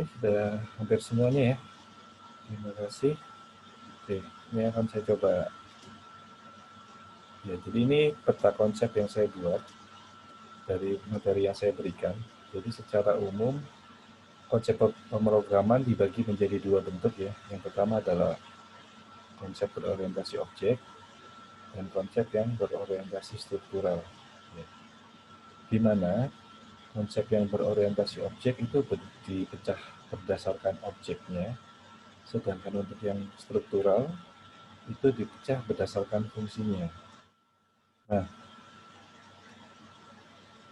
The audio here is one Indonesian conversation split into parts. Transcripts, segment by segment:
Oke, sudah hampir semuanya ya. Terima kasih. Oke, ini akan saya coba. Ya, jadi ini peta konsep yang saya buat dari materi yang saya berikan. Jadi secara umum konsep pemrograman dibagi menjadi dua bentuk ya. Yang pertama adalah konsep berorientasi objek dan konsep yang berorientasi struktural. Ya. Di mana konsep yang berorientasi objek itu dipecah berdasarkan objeknya, sedangkan untuk yang struktural itu dipecah berdasarkan fungsinya. Nah,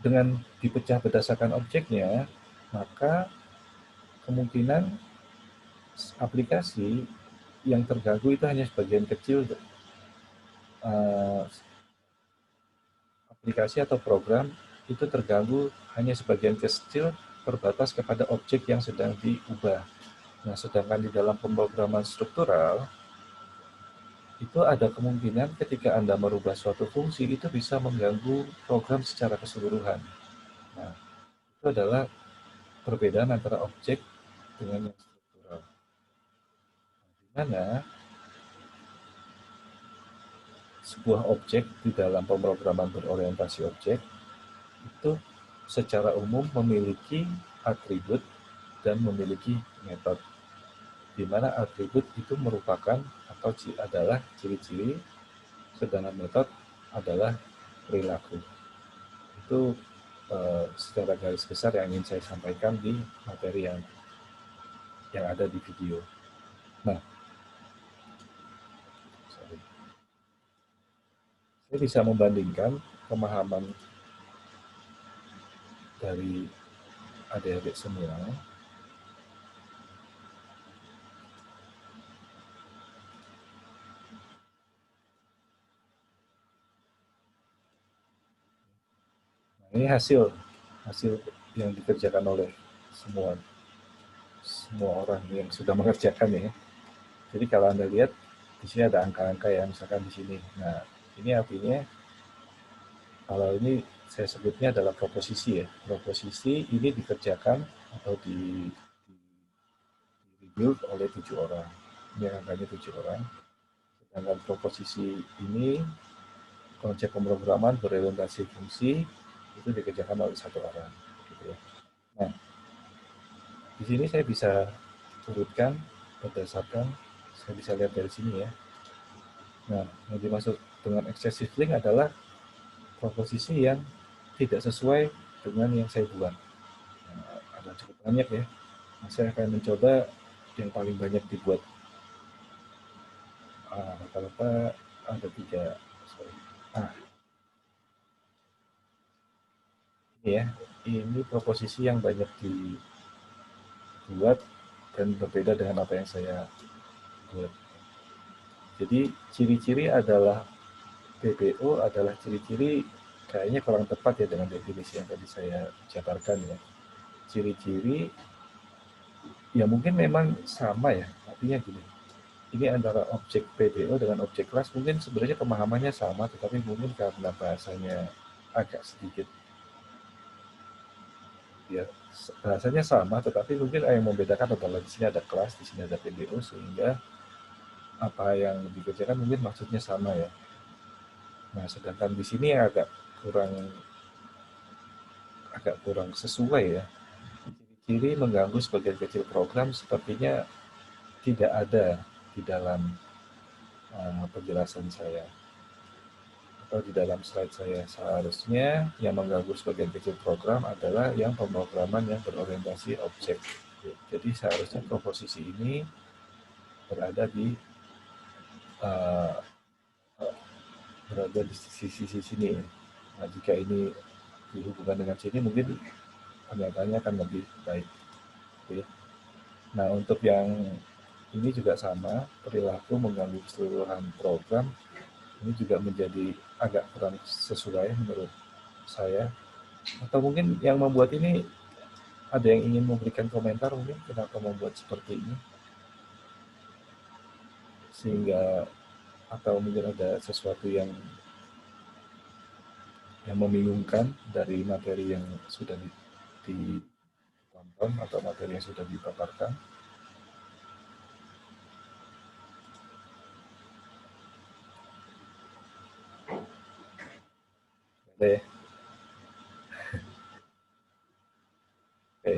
dengan dipecah berdasarkan objeknya, maka kemungkinan aplikasi yang terganggu itu hanya sebagian kecil uh, aplikasi atau program itu terganggu hanya sebagian kecil terbatas kepada objek yang sedang diubah. Nah, sedangkan di dalam pemrograman struktural itu ada kemungkinan ketika Anda merubah suatu fungsi itu bisa mengganggu program secara keseluruhan. Nah, itu adalah perbedaan antara objek dengan yang struktural. Di mana sebuah objek di dalam pemrograman berorientasi objek itu secara umum memiliki atribut dan memiliki metode, di mana atribut itu merupakan atau adalah ciri-ciri, sedangkan metode adalah perilaku. Itu secara garis besar yang ingin saya sampaikan di materi yang ada di video. Nah, saya bisa membandingkan pemahaman dari adik-adik semua. Nah, ini hasil yang dikerjakan oleh semua orang yang sudah mengerjakan ya. Jadi kalau Anda lihat di sini ada angka-angka ya, misalkan di sini. Nah, ini artinya kalau ini saya sebutnya adalah proposisi ya. Proposisi ini dikerjakan atau di-review oleh 7 orang. Ini angkanya 7 orang. Sedangkan proposisi ini konsep pemrograman berorientasi fungsi itu dikerjakan oleh 1 orang. Gitu ya. Nah, di sini saya bisa urutkan berdasarkan, saya bisa lihat dari sini ya. Nah, yang dimaksud dengan excessive link adalah proposisi yang tidak sesuai dengan yang saya buat. Nah, ada cukup banyak ya. Nah, saya akan mencoba yang paling banyak dibuat. Rata-rata ada 3. Sorry. Ini ya. Ini proposisi yang banyak dibuat dan berbeda dengan apa yang saya buat. Jadi ciri-ciri adalah PPO adalah ciri-ciri, kayaknya kurang tepat ya dengan definisi yang tadi saya jabarkan ya. Ciri-ciri ya mungkin memang sama ya, artinya gini, ini antara objek PPO dengan objek kelas mungkin sebenarnya pemahamannya sama, tetapi mungkin karena bahasanya agak sedikit ya, bahasanya sama, tetapi mungkin yang membedakan adalah di sini ada kelas, di sini ada PPO, sehingga apa yang dikerjakan mungkin maksudnya sama ya. Nah, sedangkan di sini agak kurang sesuai ya. Ciri mengganggu sebagian kecil program sepertinya tidak ada di dalam penjelasan saya atau di dalam slide saya. Seharusnya yang mengganggu sebagian kecil program adalah yang pemrograman yang berorientasi objek. Jadi seharusnya proposisi ini berada di uh, sisi sini. Nah, jika ini dihubungkan dengan sini mungkin penyampaiannya akan lebih baik. Oke. Nah, untuk yang ini juga sama, perilaku mengganggu keseluruhan program, ini juga menjadi agak kurang sesuai menurut saya. Atau mungkin yang membuat ini ada yang ingin memberikan komentar mungkin kenapa membuat seperti ini, sehingga atau mungkin ada sesuatu yang membingungkan dari materi yang sudah dituangkan tonton atau materi yang sudah dipaparkan. Oke. Oke.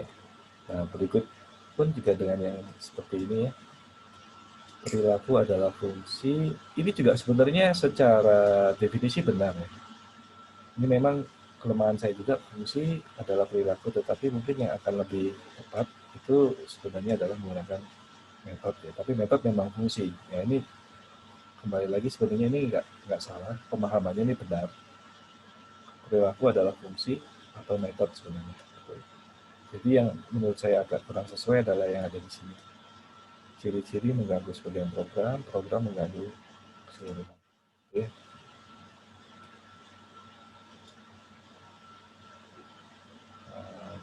Nah, berikut pun juga dengan yang seperti ini ya. Perilaku adalah fungsi. Ini juga sebenarnya secara definisi benar ya. Ini memang kelemahan saya juga, fungsi adalah perilaku, tetapi mungkin yang akan lebih tepat itu sebenarnya adalah menggunakan metode ya. Tapi metode memang fungsi. Ya ini kembali lagi sebenarnya ini nggak salah, pemahamannya ini benar. Perilaku adalah fungsi atau metode sebenarnya. Jadi yang menurut saya agak kurang sesuai adalah yang ada di sini. Ciri-ciri mengganggu sebagian program, program mengganggu keseluruhan. Oke. Nah,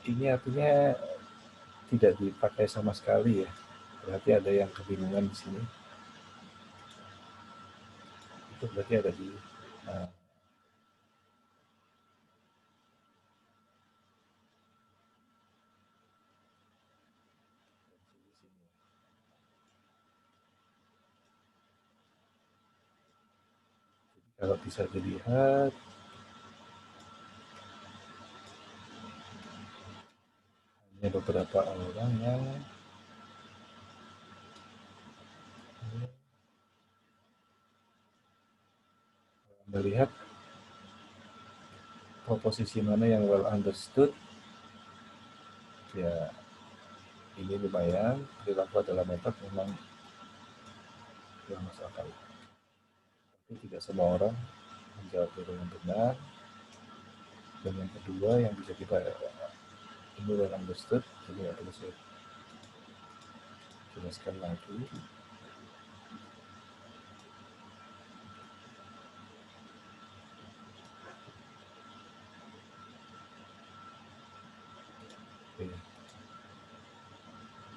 ini artinya tidak dipakai sama sekali ya. Berarti ada yang kebingungan di sini. Itu berarti ada di uh, kalau bisa dilihat hanya beberapa orang yang melihat proposisi mana yang well understood. Ya, ini lumayan. Perilaku adalah metode memang yang masuk akal. Tapi tidak semua orang menjawab dengan benar. Dan yang kedua yang bisa kita ini well understood, jadi nggak perlu saya jelaskan lagi. Oke.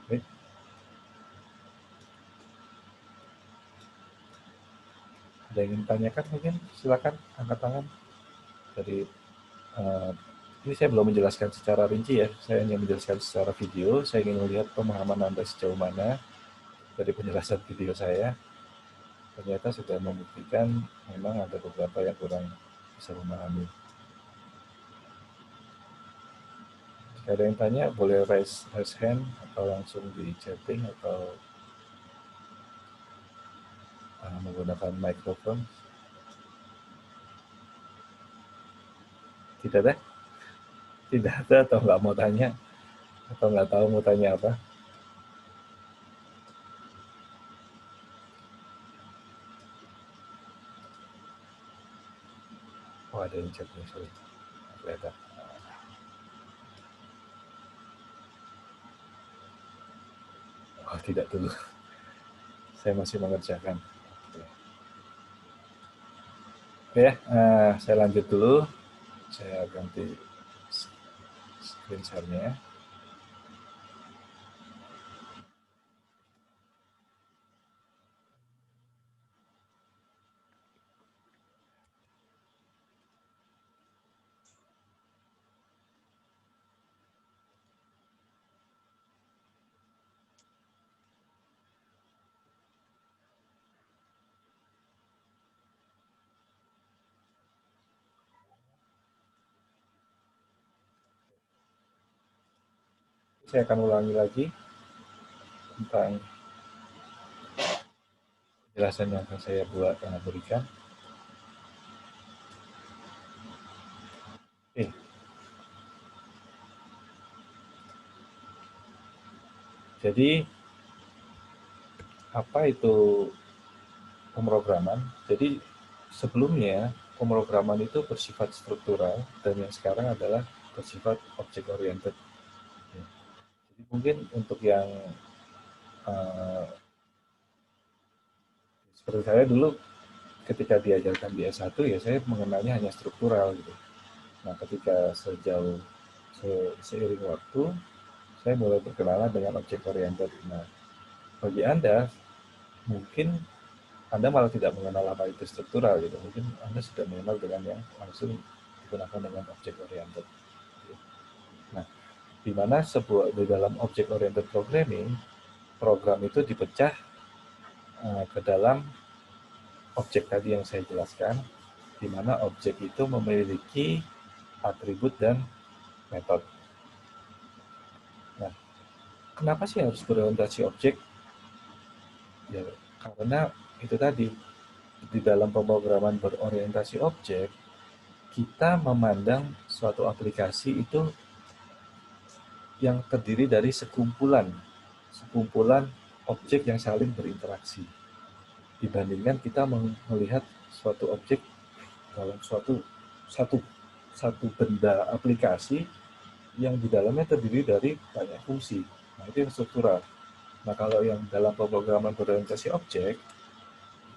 Oke. Ada yang ingin tanyakan mungkin silakan angkat tangan. Dari ini saya belum menjelaskan secara rinci ya, saya hanya menjelaskan secara video. Saya ingin melihat pemahaman Anda sejauh mana dari penjelasan video saya. Ternyata sudah membuktikan memang ada beberapa yang kurang bisa memahami. Jika ada yang tanya, boleh raise hand atau langsung di chatting atau menggunakan mikrofon. Tidak ada? Tidak ada atau nggak mau tanya? Atau nggak tahu mau tanya apa? Oh, ada yang chatnya, sorry. Kelihatan. Oh, tidak dulu. Saya masih mengerjakan. Oke, saya lanjut dulu. Saya ganti screen share-nya. Saya akan ulangi lagi tentang penjelasan yang akan saya berikan. Oke. Jadi apa itu pemrograman? Jadi sebelumnya pemrograman itu bersifat struktural dan yang sekarang adalah bersifat object oriented. Jadi mungkin untuk yang seperti saya dulu ketika diajarkan di S1 ya saya mengenalnya hanya struktural gitu. Nah, ketika seiring waktu saya mulai berkenalan dengan object oriented. Nah, bagi Anda mungkin Anda malah tidak mengenal apa itu struktural gitu. Mungkin Anda sudah mengenal dengan yang langsung digunakan dengan object oriented. Nah, di mana di dalam object oriented programming, program itu dipecah ke dalam objek tadi yang saya jelaskan, di mana objek itu memiliki atribut dan metode. Nah, kenapa sih harus berorientasi objek? Ya, karena itu tadi, di dalam pemrograman berorientasi objek, kita memandang suatu aplikasi itu yang terdiri dari sekumpulan objek yang saling berinteraksi. Dibandingkan kita melihat suatu objek dalam satu benda aplikasi yang di dalamnya terdiri dari banyak fungsi. Nah, itu yang struktural. Nah, kalau yang dalam pemrograman berorientasi objek,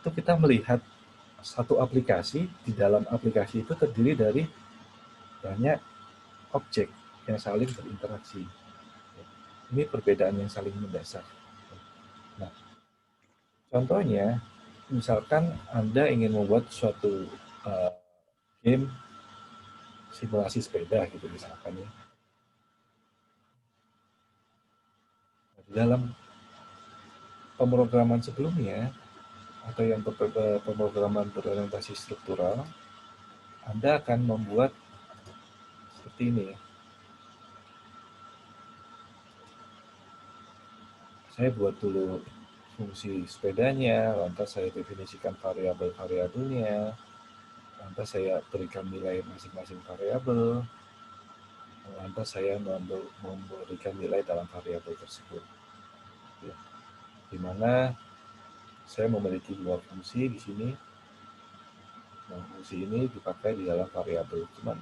itu kita melihat satu aplikasi, di dalam aplikasi itu terdiri dari banyak objek yang saling berinteraksi. Ini perbedaan yang saling mendasar. Nah, contohnya, misalkan Anda ingin membuat suatu game simulasi sepeda gitu misalkan ya. Di dalam pemrograman sebelumnya atau yang pemrograman berorientasi struktural, Anda akan membuat seperti ini ya. Saya buat dulu fungsi sepedanya, lantas saya definisikan variabel-variabelnya, lantas saya berikan nilai masing-masing variabel, lantas saya memberikan nilai dalam variabel tersebut. Ya. Di mana saya memiliki dua fungsi di sini. Nah, fungsi ini dipakai di dalam variabel. Cuman,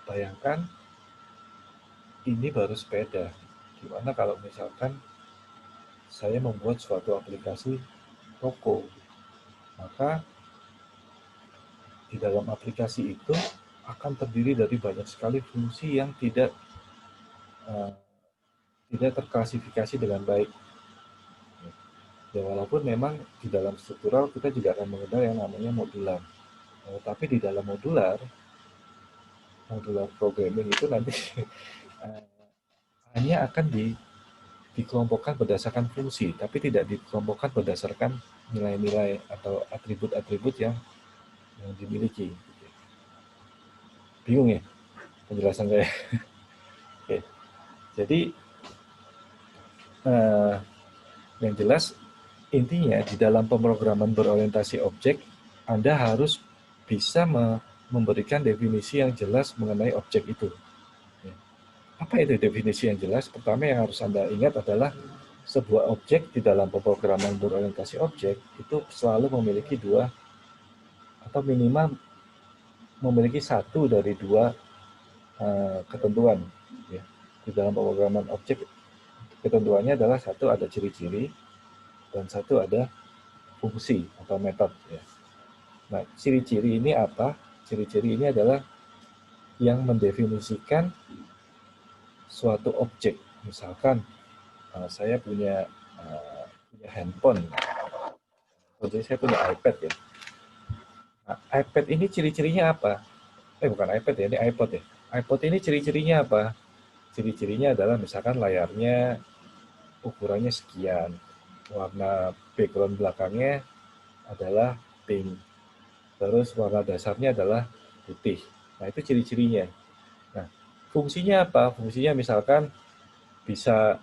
bayangkan ini baru sepeda. Gimana kalau misalkan saya membuat suatu aplikasi toko, maka di dalam aplikasi itu akan terdiri dari banyak sekali fungsi yang tidak terklasifikasi dengan baik. Ya, walaupun memang di dalam struktural kita juga akan mengenal yang namanya modular. Tapi di dalam modular programming itu nanti hanya akan dikelompokkan berdasarkan fungsi, tapi tidak dikelompokkan berdasarkan nilai-nilai atau atribut-atribut yang dimiliki. Bingung ya penjelasan saya? Oke. Jadi yang jelas intinya di dalam pemrograman berorientasi objek, Anda harus bisa memberikan definisi yang jelas mengenai objek itu. Apa itu definisi yang jelas? Pertama yang harus Anda ingat adalah sebuah objek di dalam pemrograman berorientasi objek itu selalu memiliki dua atau minimal memiliki satu dari dua ketentuan. Ya. Di dalam pemrograman objek ketentuannya adalah satu ada ciri-ciri dan satu ada fungsi atau metode. Ya. Nah, ciri-ciri ini apa? Ciri-ciri ini adalah yang mendefinisikan suatu objek. Misalkan saya punya handphone, jadi saya punya iPad ya. Nah, iPad ini ciri-cirinya apa? Bukan iPad ya, ini iPod ya. iPod ini ciri-cirinya apa? Ciri-cirinya adalah misalkan layarnya ukurannya sekian, warna background belakangnya adalah pink, terus warna dasarnya adalah putih. Nah, itu ciri-cirinya. Nah, fungsinya apa? Fungsinya misalkan bisa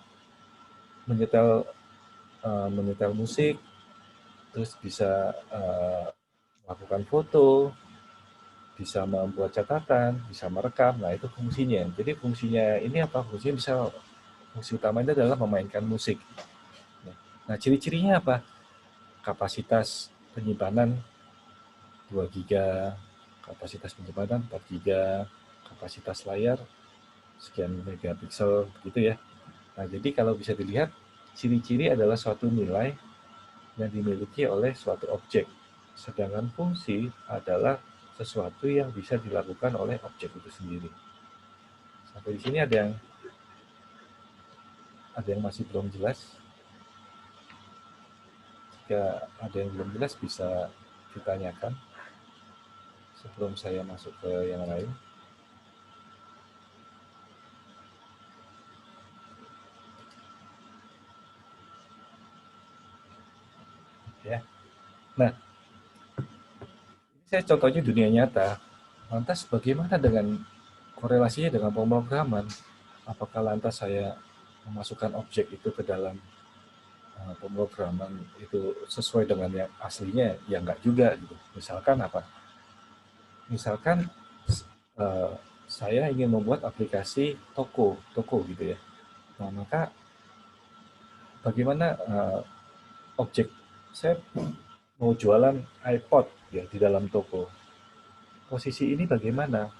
menyetel musik, terus bisa melakukan foto, bisa membuat catatan, bisa merekam. Nah, itu fungsinya. Jadi fungsinya ini apa? Fungsi utamanya adalah memainkan musik. Nah, ciri-cirinya apa? Kapasitas penyimpanan 2 GB, kapasitas penyimpanan 4 GB, kapasitas layar sekian megapiksel, gitu ya. Nah, jadi kalau bisa dilihat, ciri-ciri adalah suatu nilai yang dimiliki oleh suatu objek. Sedangkan fungsi adalah sesuatu yang bisa dilakukan oleh objek itu sendiri. Sampai di sini ada yang masih belum jelas? Jika ada yang belum jelas bisa ditanyakan. sebelum saya masuk ke yang lain. Ya. Nah, ini saya contohnya dunia nyata. Lantas bagaimana dengan korelasinya dengan pemrograman? Apakah lantas saya memasukkan objek itu ke dalam pemrograman itu sesuai dengan yang aslinya? Ya enggak juga gitu. Misalkan apa? Misalkan uh, saya ingin membuat aplikasi toko gitu ya. Nah, maka bagaimana objek saya mau jualan iPod ya di dalam toko. Posisi ini bagaimana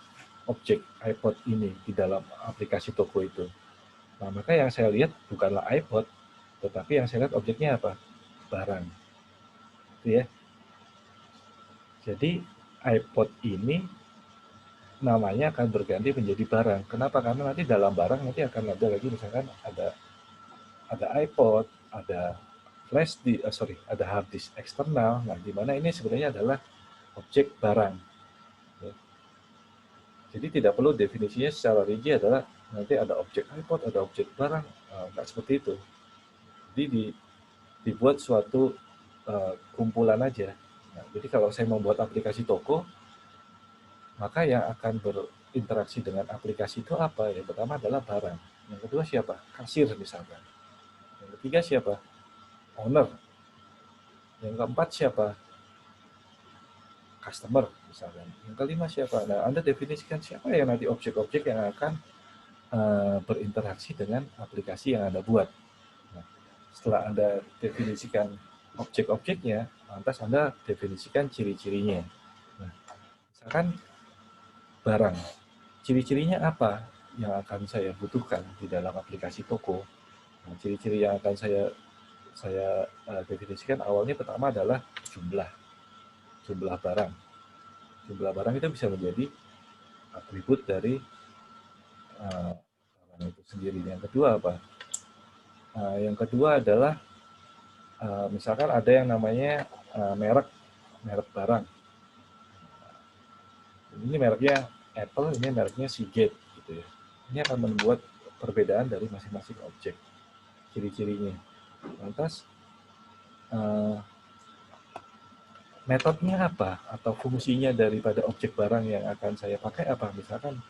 objek iPod ini di dalam aplikasi toko itu. Nah, maka yang saya lihat bukanlah iPod, tetapi yang saya lihat objeknya apa? Barang. Gitu ya. Jadi iPod ini namanya akan berganti menjadi barang. Kenapa? Karena nanti dalam barang nanti akan ada lagi misalkan ada iPod, ada flash disk, ada hard disk eksternal. Nah, di mana ini sebenarnya adalah objek barang. Ya. Jadi tidak perlu definisinya secara rinci adalah nanti ada objek iPod, ada objek barang, nggak seperti itu. Jadi dibuat suatu kumpulan aja. Nah, jadi kalau saya membuat aplikasi toko, maka yang akan berinteraksi dengan aplikasi itu apa? Yang pertama adalah barang. Yang kedua siapa? Kasir misalkan. Yang ketiga siapa? Owner. Yang keempat siapa? Customer misalkan. Yang kelima siapa? Nah, Anda definisikan siapa yang nanti objek-objek yang akan berinteraksi dengan aplikasi yang Anda buat. Nah, setelah Anda definisikan objek-objeknya, lantas Anda definisikan ciri-cirinya. Nah, misalkan barang, ciri-cirinya apa yang akan saya butuhkan di dalam aplikasi toko. Nah, ciri-ciri yang akan saya definisikan awalnya pertama adalah jumlah barang. Jumlah barang itu bisa menjadi atribut dari barang itu sendiri. Yang kedua apa? Yang kedua adalah misalkan ada yang namanya merek barang. Ini mereknya Apple, ini mereknya Seagate gitu ya. Ini akan membuat perbedaan dari masing-masing objek, ciri-cirinya. Lantas metodenya apa atau fungsinya daripada objek barang yang akan saya pakai apa? Misalkan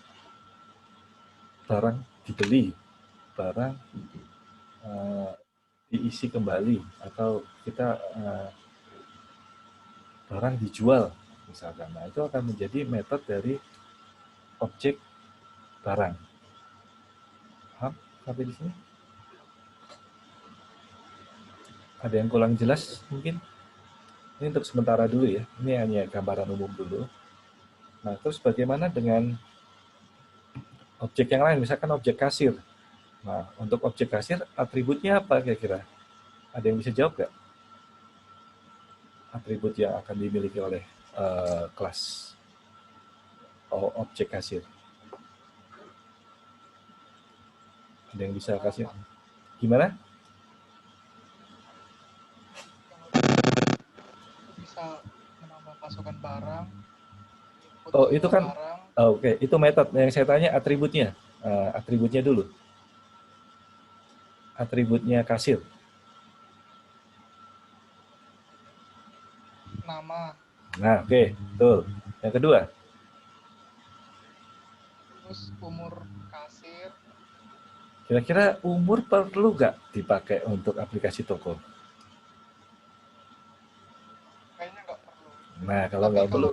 barang dibeli, barang diisi kembali, atau kita barang dijual misalkan. Nah, itu akan menjadi metode dari objek barang. Paham sampai di sini? Ada yang kurang jelas mungkin? Ini untuk sementara dulu ya. Ini hanya gambaran umum dulu. Nah, terus bagaimana dengan objek yang lain? Misalkan objek kasir. Nah, untuk objek kasir, atributnya apa kira-kira? Ada yang bisa jawab nggak? Atribut yang akan dimiliki oleh kelas objek kasir. Ada yang bisa kasih? Gimana? Bisa menambah pasukan barang. Oh, itu kan, oke, itu metode. Yang saya tanya atributnya. Atributnya dulu. Atributnya kasir. Nama. Nah, oke, betul. Yang kedua? Terus umur kasir. Kira-kira umur perlu nggak dipakai untuk aplikasi toko? Kayaknya nggak perlu. Nah, kalau nggak perlu.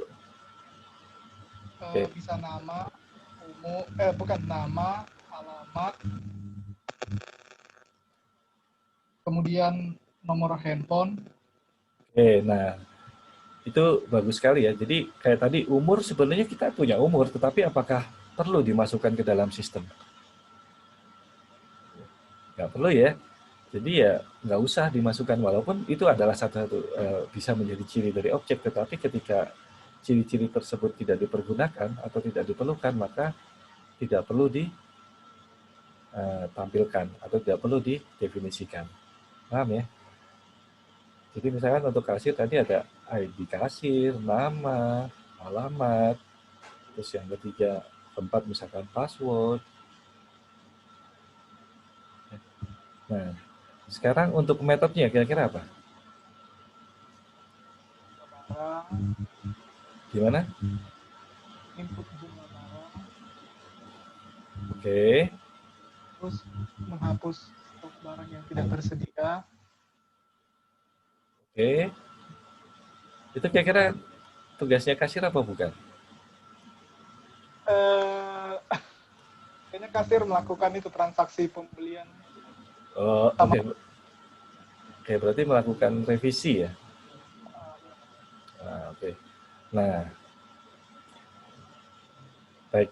Bisa nama, bukan nama, alamat, kemudian nomor handphone. Oke, nah itu bagus sekali ya. Jadi kayak tadi umur sebenarnya kita punya umur, tetapi apakah perlu dimasukkan ke dalam sistem? Nggak perlu ya. Jadi ya nggak usah dimasukkan, walaupun itu adalah satu-satu bisa menjadi ciri dari objek, tetapi ketika ciri-ciri tersebut tidak dipergunakan atau tidak diperlukan, maka tidak perlu ditampilkan atau tidak perlu didefinisikan. Paham ya? Jadi misalkan untuk kasir tadi ada ID kasir, nama, alamat, terus yang ketiga, keempat misalkan password. Nah, sekarang untuk metodenya kira-kira apa? Barang, Gimana? input jumlah barang, Oke, terus menghapus stok barang yang tidak tersedia. oke. Itu kira-kira tugasnya kasir apa bukan? Eh, Kayaknya kasir melakukan itu transaksi pembelian Oh, sama. oke. Oke, berarti melakukan revisi ya. Ya. Nah, oke. Nah, baik.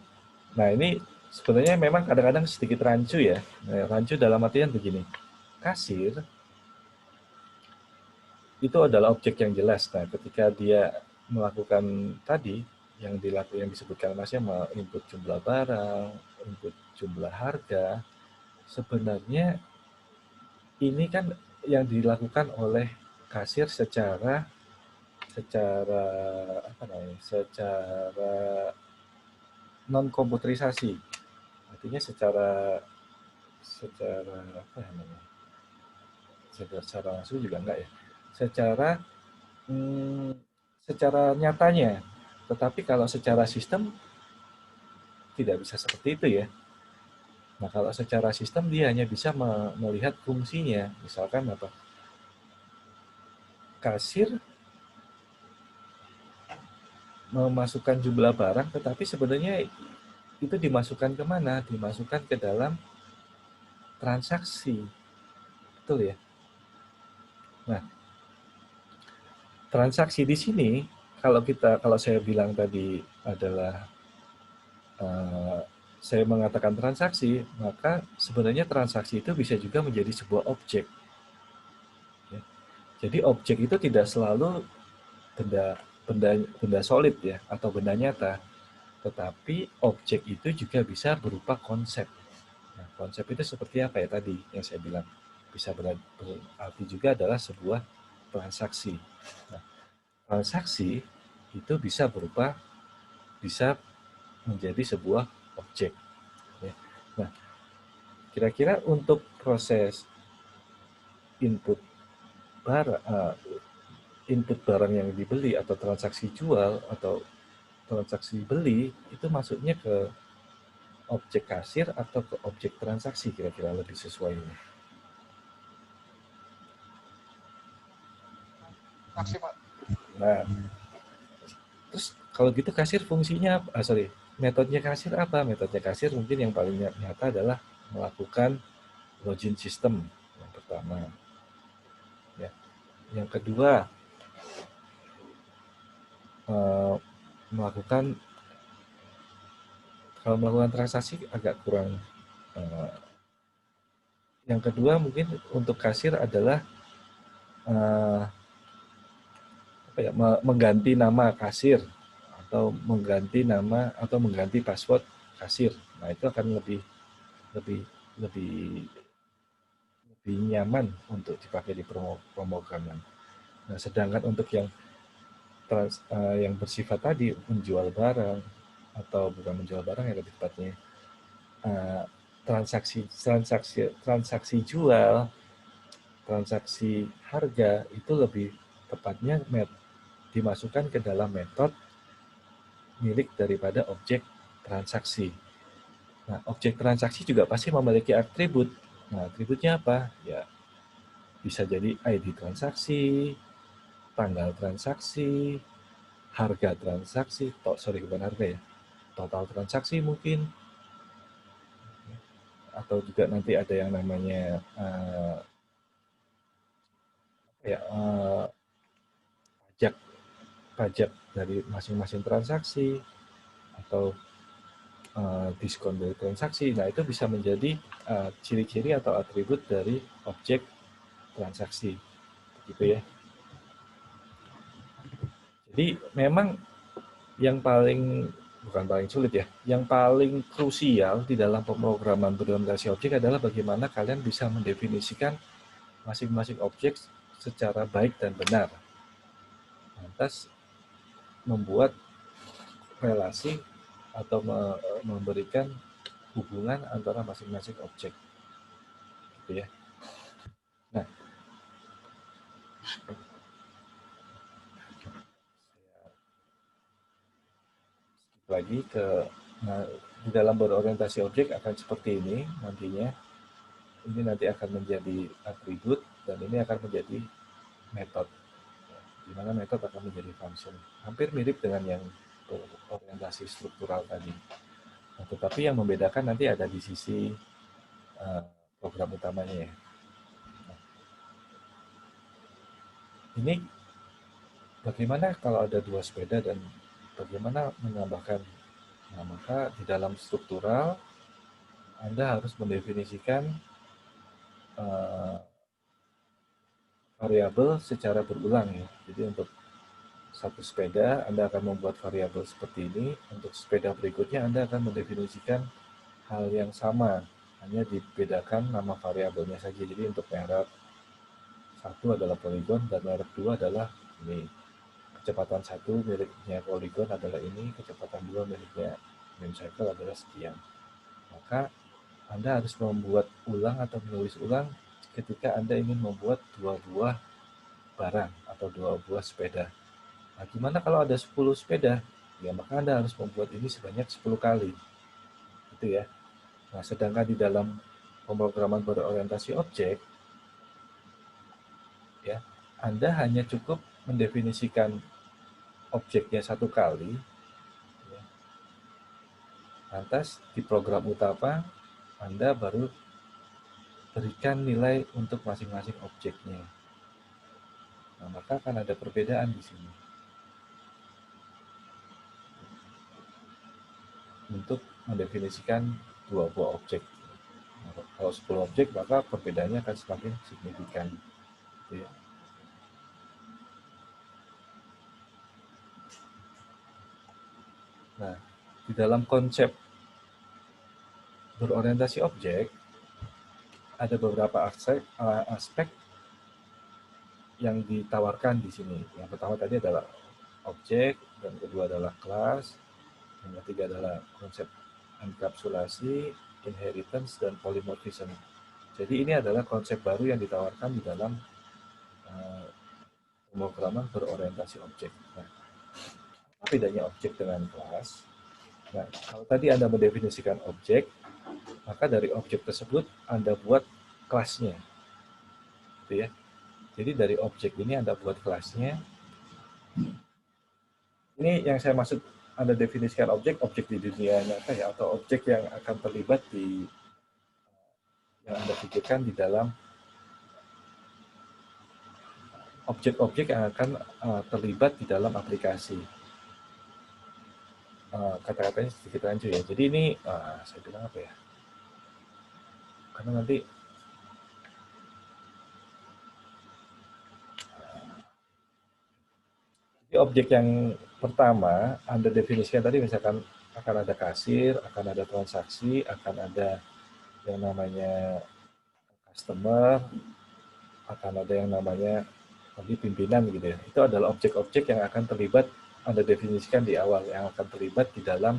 Nah, ini sebenarnya memang kadang-kadang sedikit rancu ya. Nah, rancu dalam artian begini. Kasir itu adalah objek yang jelas. Nah, ketika dia melakukan tadi yang disebutkan Masnya input jumlah barang, input jumlah harga, sebenarnya ini kan yang dilakukan oleh kasir secara secara apa namanya? Secara non komputerisasi. Artinya secara secara apa namanya? Secara langsung juga enggak ya. Secara hmm, secara nyatanya. Tetapi kalau secara sistem tidak bisa seperti itu ya. Nah, kalau secara sistem dia hanya bisa melihat fungsinya. Misalkan apa? Kasir memasukkan jumlah barang, tetapi sebenarnya itu dimasukkan kemana? Dimasukkan ke dalam transaksi. Betul ya? Nah, transaksi di sini, kalau saya bilang tadi adalah eh, saya mengatakan transaksi, maka sebenarnya transaksi itu bisa juga menjadi sebuah objek. Ya. Jadi objek itu tidak selalu benda benda solid ya atau benda nyata, tetapi objek itu juga bisa berupa konsep. Nah, konsep itu seperti apa ya tadi yang saya bilang bisa berarti juga adalah sebuah transaksi. Nah, transaksi itu bisa menjadi sebuah objek. Ya. Nah, kira-kira untuk proses input barang, input barang yang dibeli atau transaksi jual atau transaksi beli itu masuknya ke objek kasir atau ke objek transaksi kira-kira lebih sesuai ini. Transaksi, Pak. Nah, terus kalau gitu kasir fungsinya apa? Metodenya kasir apa? Metodenya kasir mungkin yang paling nyata adalah melakukan login system yang pertama. Ya. Yang kedua, eh, melakukan kalau melakukan transaksi agak kurang. eh, yang kedua mungkin untuk kasir adalah eh, apa ya, mengganti nama kasir atau mengganti nama atau mengganti password kasir. Nah, itu akan lebih lebih lebih lebih nyaman untuk dipakai di pemrograman. Nah, sedangkan untuk yang bersifat tadi menjual barang atau bukan menjual barang ya lebih tepatnya eh, transaksi jual, transaksi harga itu lebih tepatnya dimasukkan ke dalam metode milik daripada objek transaksi. Nah, objek transaksi juga pasti memiliki atribut. Nah, atributnya apa? Ya, bisa jadi ID transaksi, tanggal transaksi, harga transaksi, bukan harga ya, total transaksi mungkin, atau juga nanti ada yang namanya pajak pajak dari masing-masing transaksi atau diskon dari transaksi. Nah, itu bisa menjadi ciri-ciri atau atribut dari objek transaksi, gitu ya. Jadi memang yang bukan paling sulit ya, yang paling krusial di dalam pemrograman berorientasi objek adalah bagaimana kalian bisa mendefinisikan masing-masing objek secara baik dan benar. Lantas membuat relasi atau memberikan hubungan antara masing-masing objek, gitu ya. Nah, lagi ke di dalam berorientasi objek akan seperti ini nantinya. Ini nanti akan menjadi atribut dan ini akan menjadi metode, di mana metode akan menjadi function. Hampir mirip dengan yang orientasi struktural tadi. Nah, tetapi yang membedakan nanti ada di sisi program utamanya ya. Nah, ini bagaimana kalau ada dua sepeda dan bagaimana menambahkan? Nah, maka di dalam struktural Anda harus mendefinisikan variabel secara berulang ya. Jadi untuk satu sepeda Anda akan membuat variabel seperti ini, untuk sepeda berikutnya Anda akan mendefinisikan hal yang sama, hanya dibedakan nama variabelnya saja. Jadi untuk merek 1 adalah poligon dan merek 2 adalah ini. Kecepatan 1 miliknya poligon adalah ini, kecepatan 2 miliknya memcycle adalah sekian. Maka Anda harus membuat ulang atau menulis ulang ketika Anda ingin membuat dua buah barang atau dua buah sepeda. Nah, gimana kalau ada 10 sepeda? Ya, maka Anda harus membuat ini sebanyak 10 kali. Gitu ya. Nah, sedangkan di dalam pemrograman berorientasi objek, ya, Anda hanya cukup mendefinisikan objeknya satu kali, ya. Lantas di program utama Anda baru berikan nilai untuk masing-masing objeknya. Nah, maka akan ada perbedaan di sini. Untuk mendefinisikan dua buah objek. Nah, kalau 10 objek, maka perbedaannya akan semakin signifikan. Gitu ya. Nah, di dalam konsep berorientasi objek, ada beberapa aspek yang ditawarkan di sini. Yang pertama tadi adalah objek, dan kedua adalah kelas, yang ketiga adalah konsep enkapsulasi, inheritance, dan polymorphism. Jadi ini adalah konsep baru yang ditawarkan di dalam pemrograman berorientasi objek. Nah, apa bedanya objek dengan kelas? Nah, kalau tadi Anda mendefinisikan objek, maka dari objek tersebut Anda buat kelasnya. Gitu ya. Jadi dari objek ini Anda buat kelasnya. Ini yang saya maksud Anda definisikan objek di dunia nyata ya, atau objek yang akan terlibat di yang Anda pikirkan di dalam objek-objek yang akan terlibat di dalam aplikasi. Kata-katanya sedikit rancu ya. Jadi ini saya bilang apa ya? Karena nanti objek yang pertama Anda definisikan tadi, misalkan akan ada kasir, akan ada transaksi, akan ada yang namanya customer, akan ada yang namanya tadi pimpinan gitu ya. Itu adalah objek-objek yang akan terlibat, Anda definisikan di awal, yang akan terlibat di dalam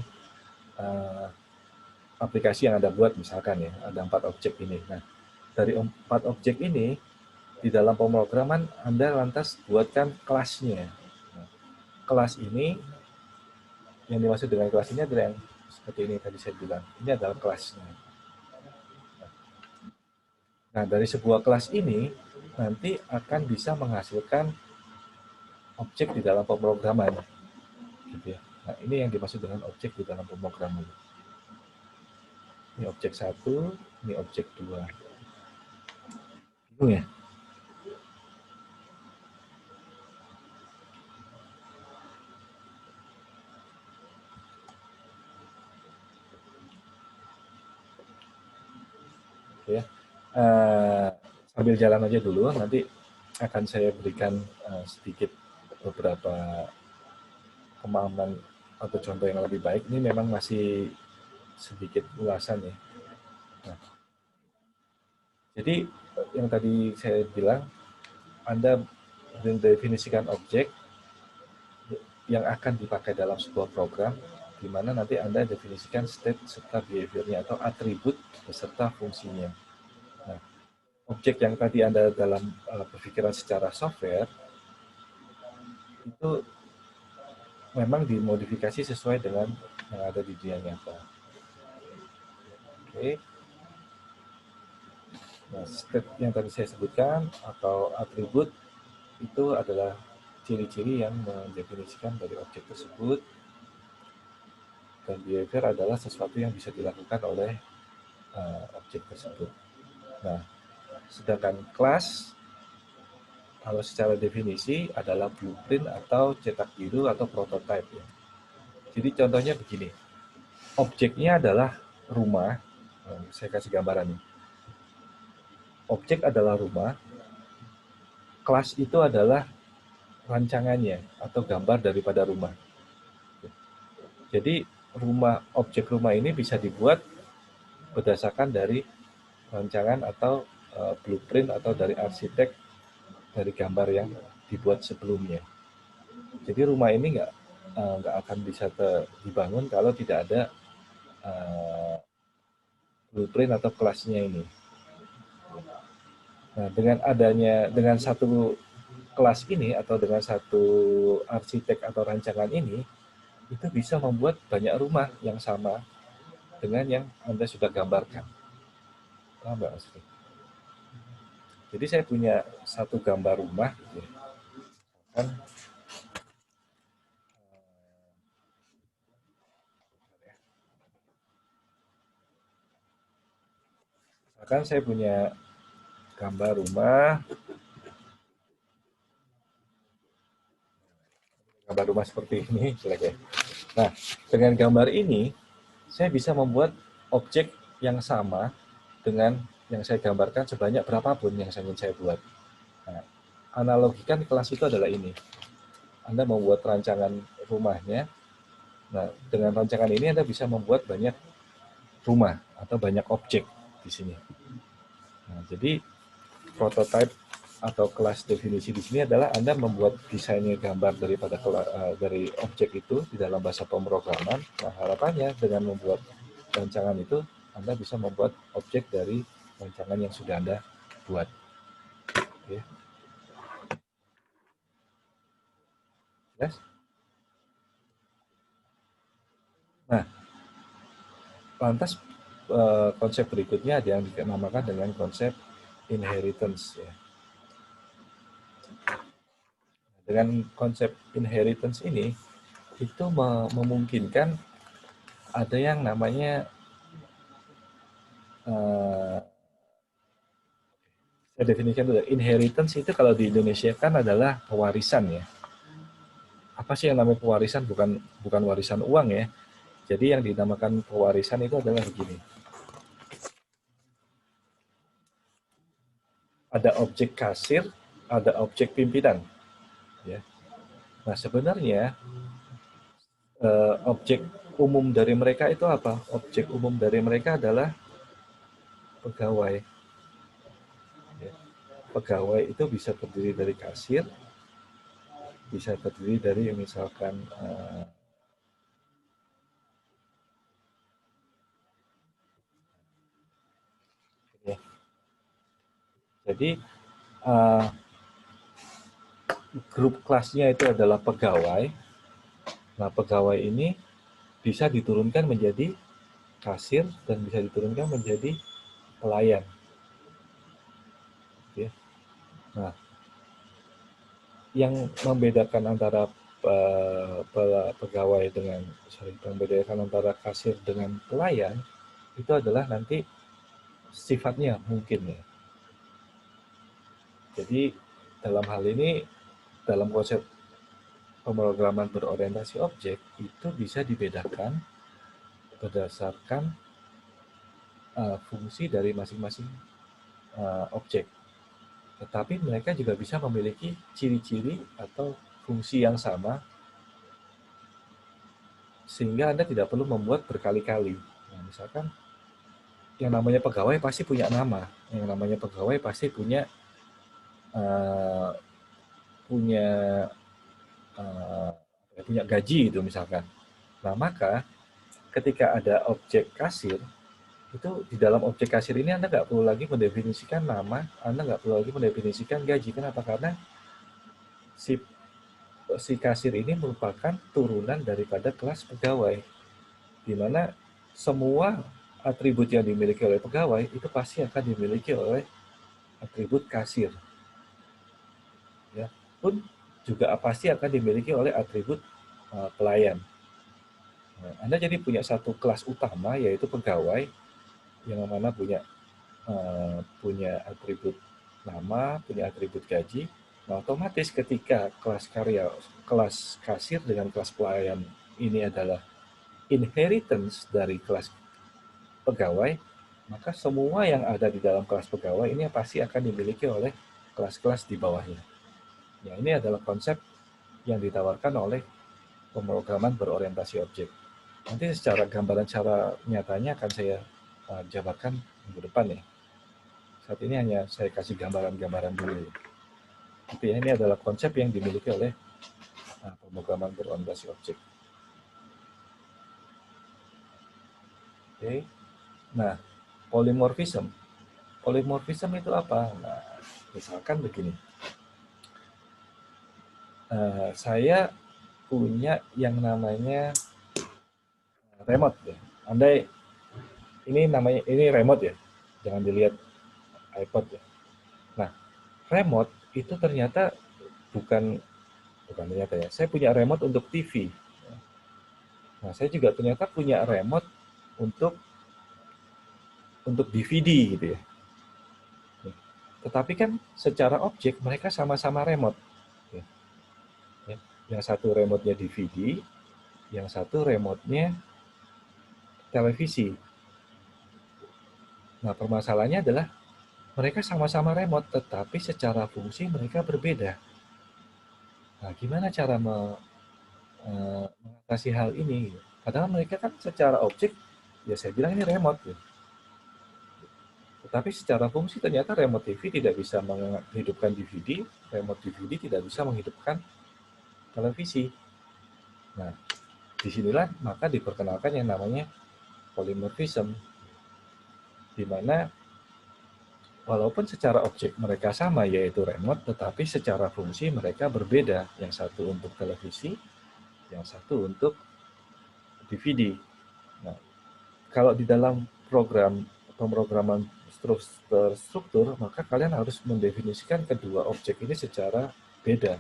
aplikasi yang Anda buat, misalkan ya, ada 4 objek ini. Nah, dari 4 objek ini, di dalam pemrograman Anda lantas buatkan kelasnya. Nah, kelas ini, yang dimaksud dengan kelas ini adalah yang seperti ini tadi saya bilang. Ini adalah kelasnya. Nah, dari sebuah kelas ini, nanti akan bisa menghasilkan objek di dalam pemrograman. Gitu ya. Nah, ini yang dimaksud dengan objek di dalam pemrograman. Ini objek 1, ini objek 2. Bingung ya? Ya. Sambil jalan aja dulu, nanti akan saya berikan sedikit beberapa pemahaman atau contoh yang lebih baik. Ini memang masih sedikit ulasan ya. Nah, jadi yang tadi saya bilang, Anda mendefinisikan objek, yang akan dipakai dalam sebuah program, di mana nanti Anda definisikan state serta behavior-nya atau atribut beserta fungsinya. Nah, objek yang tadi Anda dalam berpikiran secara software, itu memang dimodifikasi sesuai dengan yang ada di dunia nyata. Oke. Nah, state yang tadi saya sebutkan atau atribut itu adalah ciri-ciri yang mendefinisikan dari objek tersebut, dan behavior adalah sesuatu yang bisa dilakukan oleh objek tersebut. Nah, sedangkan kelas kalau secara definisi adalah blueprint atau cetak biru atau prototype ya. Jadi contohnya begini, objeknya adalah rumah. Saya kasih gambaran nih. Objek adalah rumah, kelas itu adalah rancangannya atau gambar daripada rumah. Jadi objek rumah ini bisa dibuat berdasarkan dari rancangan atau blueprint atau dari arsitek dari gambar yang dibuat sebelumnya. Jadi rumah ini nggak akan bisa dibangun kalau tidak ada blueprint atau kelasnya ini. Nah, dengan satu kelas ini atau dengan satu arsitek atau rancangan ini, itu bisa membuat banyak rumah yang sama dengan yang Anda sudah gambarkan. Paham nggak maksudnya? Jadi saya punya satu gambar rumah, gitu ya. Kan, misalkan saya punya gambar rumah seperti ini, jelek ya. Nah, dengan gambar ini, saya bisa membuat objek yang sama dengan yang saya gambarkan sebanyak berapapun yang ingin saya buat. Nah, analogikan kelas itu adalah ini. Anda membuat rancangan rumahnya. Nah, dengan rancangan ini Anda bisa membuat banyak rumah atau banyak objek di sini. Nah, jadi prototype atau kelas definisi di sini adalah Anda membuat desainnya gambar dari objek itu di dalam bahasa pemrograman. Nah, harapannya dengan membuat rancangan itu Anda bisa membuat objek dari rancangan yang sudah Anda buat. Oke. Yes? Nah, lantas konsep berikutnya ada yang dinamakan dengan konsep inheritance ya. Dengan konsep inheritance ini itu memungkinkan ada yang namanya saya definisikan dulu. Inheritance itu kalau di Indonesia kan adalah pewarisan ya. Apa sih yang namanya pewarisan? Bukan warisan uang ya. Jadi yang dinamakan pewarisan itu adalah begini. Ada objek kasir, ada objek pimpinan. Ya. Nah sebenarnya objek umum dari mereka itu apa? Objek umum dari mereka adalah pegawai. Ya. Pegawai itu bisa terdiri dari kasir, bisa terdiri dari misalkan ya. Jadi grup kelasnya itu adalah pegawai. Nah, pegawai ini bisa diturunkan menjadi kasir dan bisa diturunkan menjadi pelayan. Ya. Nah, yang membedakan antara pegawai membedakan antara kasir dengan pelayan itu adalah nanti sifatnya mungkin ya. Jadi dalam hal ini, dalam konsep pemrograman berorientasi objek itu bisa dibedakan berdasarkan fungsi dari masing-masing objek. Tetapi mereka juga bisa memiliki ciri-ciri atau fungsi yang sama sehingga Anda tidak perlu membuat berkali-kali. Nah, misalkan yang namanya pegawai pasti punya nama, yang namanya pegawai pasti punya punya gaji itu misalkan. Nah, maka ketika ada objek kasir, itu di dalam objek kasir ini Anda nggak perlu lagi mendefinisikan nama, Anda nggak perlu lagi mendefinisikan gaji. Kenapa? Karena si kasir ini merupakan turunan daripada kelas pegawai, di mana semua atribut yang dimiliki oleh pegawai itu pasti akan dimiliki oleh atribut kasir. Ya, pun juga pasti akan dimiliki oleh atribut pelayan. Nah, Anda jadi punya satu kelas utama yaitu pegawai yang mana punya atribut nama, punya atribut gaji. Nah, otomatis ketika kelas kasir dengan kelas pelayan ini adalah inheritance dari kelas pegawai, maka semua yang ada di dalam kelas pegawai ini pasti akan dimiliki oleh kelas-kelas di bawahnya. Ya, ini adalah konsep yang ditawarkan oleh pemrograman berorientasi objek. Nanti secara gambaran cara nyatanya akan saya jabarkan minggu depan ya. Saat ini hanya saya kasih gambaran-gambaran dulu. Tapi ini adalah konsep yang dimiliki oleh pemrograman berorientasi objek. Oke. Nah, polymorphism. Polymorphism itu apa? Nah, misalkan begini. Saya punya yang namanya remote ya. Andai ini remote ya. Jangan dilihat iPod ya. Nah, remote itu ternyata bukan ternyata ya. Saya punya remote untuk TV. Nah, saya juga ternyata punya remote untuk DVD gitu ya. Tetapi kan secara objek mereka sama-sama remote. Yang satu remote-nya DVD, yang satu remote-nya televisi. Nah, permasalahannya adalah mereka sama-sama remote, tetapi secara fungsi mereka berbeda. Nah, gimana cara mengatasi hal ini? Padahal mereka kan secara objek, ya saya bilang ini remote. Ya. Tetapi secara fungsi ternyata remote TV tidak bisa menghidupkan DVD, remote DVD tidak bisa menghidupkan televisi. Nah, disinilah maka diperkenalkan yang namanya polymorphism, di mana walaupun secara objek mereka sama yaitu remote, tetapi secara fungsi mereka berbeda. Yang satu untuk televisi, yang satu untuk DVD. Nah, kalau di dalam pemrograman terstruktur, maka kalian harus mendefinisikan kedua objek ini secara beda.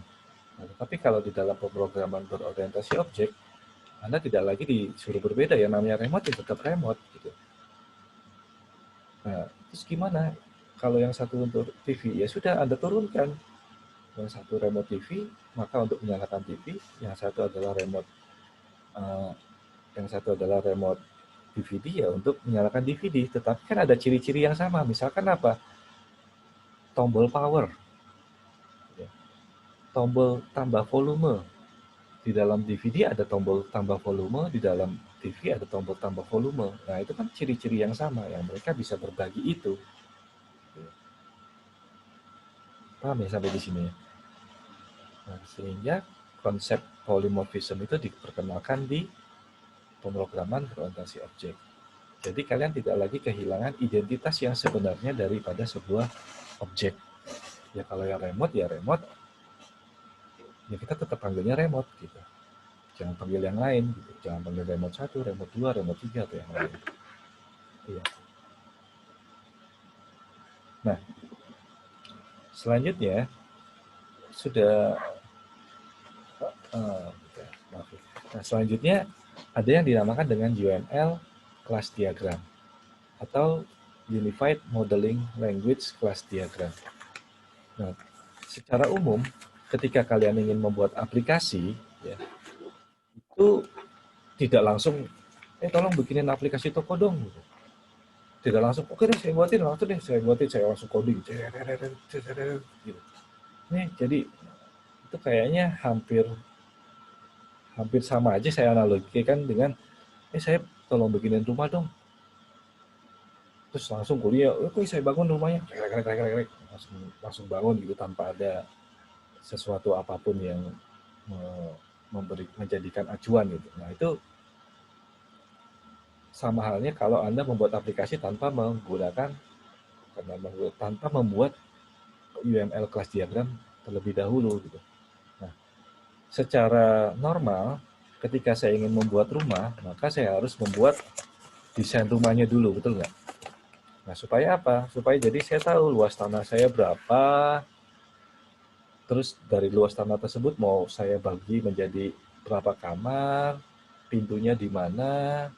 Nah, tetapi kalau di dalam pemrograman berorientasi objek, Anda tidak lagi disuruh berbeda, yang namanya remote ya tetap remote gitu. Nah, terus gimana? Kalau yang satu untuk TV, ya sudah Anda turunkan. Yang satu remote TV, maka untuk menyalakan TV, yang satu adalah remote DVD ya untuk menyalakan DVD. Tetapi kan ada ciri-ciri yang sama. Misalkan apa? Tombol power, tombol tambah volume. Di dalam DVD ada tombol tambah volume, di dalam TV ada tombol tambah volume. Nah, itu kan ciri-ciri yang sama, yang mereka bisa berbagi itu. Paham ya sampai di sini? Nah, sehingga konsep polymorphism itu diperkenalkan di pemrograman berorientasi objek. Jadi kalian tidak lagi kehilangan identitas yang sebenarnya daripada sebuah objek. Ya kalau yang remote ya remote, ya kita tetap panggilnya remote gitu. Jangan panggil yang lain gitu. Jangan panggil remote 1, remote 2, remote 3 atau yang lain. Iya. Nah, selanjutnya sudah Nah, selanjutnya ada yang dinamakan dengan UML class diagram atau Unified Modeling Language Class Diagram. Nah, secara umum ketika kalian ingin membuat aplikasi, ya, itu tidak langsung, tolong bikinin aplikasi toko dong. Tidak langsung, oke deh saya buatin, saya langsung coding. Gitu. Nih, jadi itu kayaknya hampir sama aja saya analogikan dengan, saya tolong bikinin rumah dong. Terus langsung kuliah, oke saya bangun rumahnya, langsung bangun gitu tanpa ada sesuatu apapun yang menjadikan acuan gitu. Nah, itu sama halnya kalau Anda membuat aplikasi tanpa membuat UML class diagram terlebih dahulu gitu. Nah, secara normal ketika saya ingin membuat rumah, maka saya harus membuat desain rumahnya dulu, betul nggak? Nah, supaya apa? Supaya jadi saya tahu luas tanah saya berapa, terus dari luas tanah tersebut mau saya bagi menjadi berapa kamar, pintunya di mana,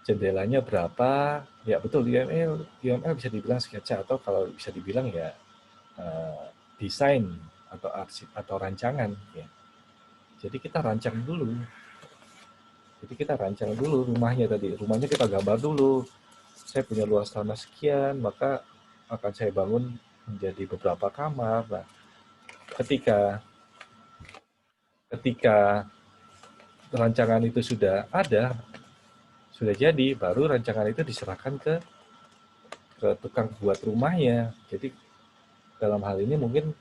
jendelanya berapa. Ya betul, UML bisa dibilang sketsa atau kalau bisa dibilang ya desain atau arsip atau rancangan ya. Jadi kita rancang dulu. Jadi kita rancang dulu rumahnya tadi. Rumahnya kita gambar dulu. Saya punya luas tanah sekian, maka akan saya bangun menjadi beberapa kamar. Nah, ketika ketika rancangan itu sudah ada, sudah jadi, baru rancangan itu diserahkan ke tukang buat rumahnya. Jadi dalam hal ini mungkin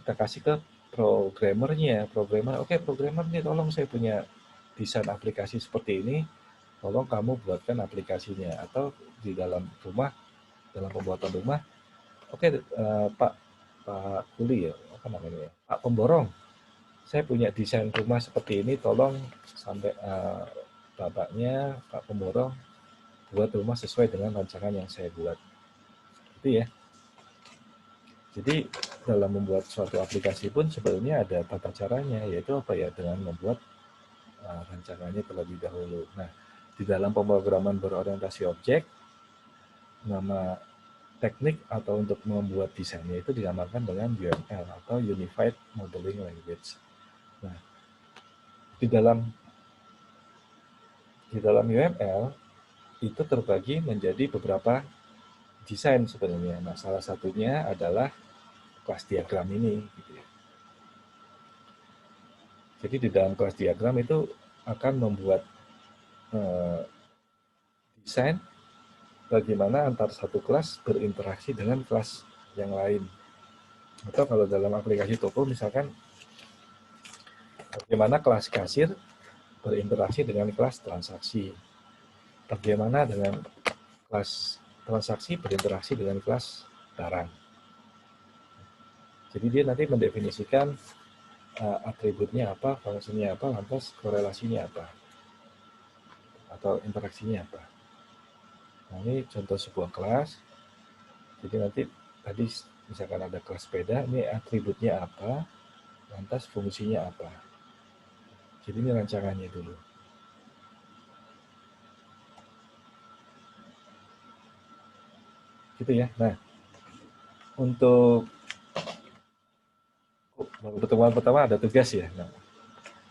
kita kasih ke programmer, oke programmer nih tolong saya punya desain aplikasi seperti ini, tolong kamu buatkan aplikasinya. Atau di dalam rumah, dalam pembuatan rumah, oke Pak Kuli ya, apa namanya ya, Pak Pemborong, saya punya desain rumah seperti ini, tolong sampai bapaknya Pak Pemborong buat rumah sesuai dengan rancangan yang saya buat. Itu ya. Jadi dalam membuat suatu aplikasi pun sebenarnya ada tata caranya, yaitu apa ya, dengan membuat rancangannya terlebih dahulu. Nah, di dalam pemrograman berorientasi objek, nama teknik atau untuk membuat desainnya itu dinamakan dengan UML atau Unified Modeling Language. Nah, di dalam UML itu terbagi menjadi beberapa desain sebenarnya. Nah, salah satunya adalah kelas diagram ini. Gitu ya. Jadi di dalam kelas diagram itu akan membuat desain bagaimana antar satu kelas berinteraksi dengan kelas yang lain. Atau kalau dalam aplikasi toko misalkan bagaimana kelas kasir berinteraksi dengan kelas transaksi. Bagaimana dengan kelas transaksi berinteraksi dengan kelas barang. Jadi dia nanti mendefinisikan atributnya apa, fungsinya apa, lantas korelasinya apa, atau interaksinya apa. Nah, ini contoh sebuah kelas. Jadi nanti tadi misalkan ada kelas sepeda, ini atributnya apa, lantas fungsinya apa. Jadi ini rancangannya dulu. Gitu ya. Nah, untuk pertemuan pertama ada tugas ya.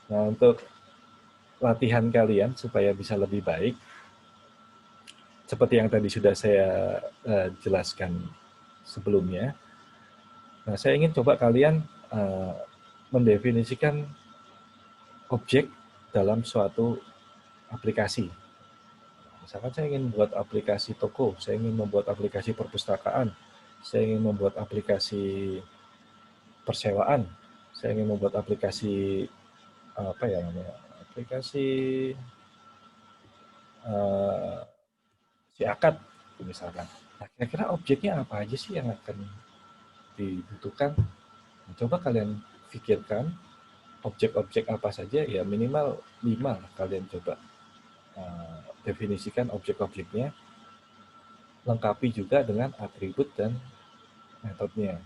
Nah, untuk latihan kalian supaya bisa lebih baik, seperti yang tadi sudah saya jelaskan sebelumnya. Nah, saya ingin coba kalian mendefinisikan objek dalam suatu aplikasi. Misalkan saya ingin membuat aplikasi toko, saya ingin membuat aplikasi perpustakaan, saya ingin membuat aplikasi persewaan, saya ingin membuat aplikasi apa ya namanya, aplikasi si akad misalkan. Nah, kira-kira objeknya apa aja sih yang akan dibutuhkan? Nah, coba kalian pikirkan objek-objek apa saja, ya minimal 5 lah kalian coba definisikan objek-objeknya, lengkapi juga dengan atribut dan metodenya.